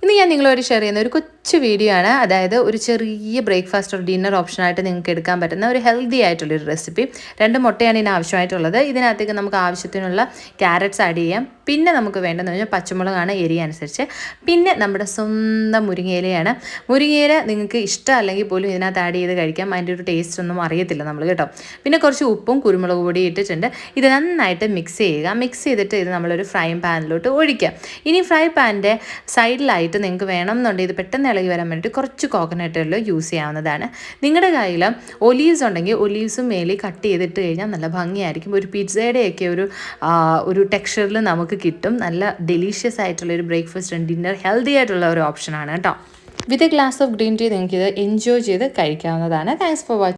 ഇന്ന് ഞാൻ നിങ്ങളോട് ഷെയർ ചെയ്യുന്ന ഒരു കൊച്ചു വീഡിയോ ആണ്. അതായത് ഒരു ചെറിയ ബ്രേക്ക്ഫാസ്റ്റ് ഒരു ഡിന്നർ ഓപ്ഷനായിട്ട് നിങ്ങൾക്ക് എടുക്കാൻ പറ്റുന്ന ഒരു ഹെൽത്തി ആയിട്ടുള്ളൊരു റെസിപ്പി. 2 മുട്ടയാണ് ഇതിന് ആവശ്യമായിട്ടുള്ളത്. ഇതിനകത്തേക്ക് നമുക്ക് ആവശ്യത്തിനുള്ള ക്യാരറ്റ്സ് ആഡ് ചെയ്യാം. പിന്നെ നമുക്ക് വേണ്ടതെന്ന് പറഞ്ഞാൽ പച്ചമുളകാണ് എരിയ അനുസരിച്ച്. പിന്നെ നമ്മുടെ സ്വന്തം മുരിങ്ങയിലയാണ്. മുരിങ്ങയില നിങ്ങൾക്ക് ഇഷ്ടമല്ലെങ്കിൽ പോലും ഇതിനകത്ത് ആഡ് ചെയ്ത് കഴിക്കാം. അതിൻ്റെ ഒരു ടേസ്റ്റ് ഒന്നും അറിയത്തില്ല നമ്മൾ കേട്ടോ. പിന്നെ കുറച്ച് ഉപ്പും കുരുമുളക് പൊടി ഇട്ടിട്ടുണ്ട്. ഇത് നന്നായിട്ട് മിക്സ് ചെയ്യുക. മിക്സ് ചെയ്തിട്ട് ഇത് നമ്മളൊരു ഫ്രൈ പാനിലോട്ട് ഒഴിക്കുക. ഇനി ഫ്രൈ പാനിൻ്റെ സൈഡിലായിട്ട് നിങ്ങൾക്ക് വേണമെന്നുണ്ടെങ്കിൽ ഇത് പെട്ടെന്ന് ഇളകി വരാൻ വേണ്ടിയിട്ട് കുറച്ച് കോക്കനട്ട് ഓയിൽ യൂസ് ചെയ്യാവുന്നതാണ്. നിങ്ങളുടെ കയ്യിൽ ഒലീവ്സ് ഉണ്ടെങ്കിൽ ഒലീവ്സും മേലിൽ കട്ട് ചെയ്തിട്ട് കഴിഞ്ഞാൽ നല്ല ഭംഗിയായിരിക്കും. ഒരു പിസ്സയുടെയൊക്കെ ഒരു ടെക്സ്ചറിൽ നമുക്ക് കിട്ടും. നല്ല ഡെലീഷ്യസ് ആയിട്ടുള്ളൊരു ബ്രേക്ക്ഫാസ്റ്റ് ആൻഡ് ഡിന്നർ ഹെൽത്തി ആയിട്ടുള്ള ഒരു ഓപ്ഷനാണ് കേട്ടോ. With a glass of green tea നിങ്ങൾക്ക് ഇത് എൻജോയ് ചെയ്ത് കഴിക്കാവുന്നതാണ്. Thanks for watching.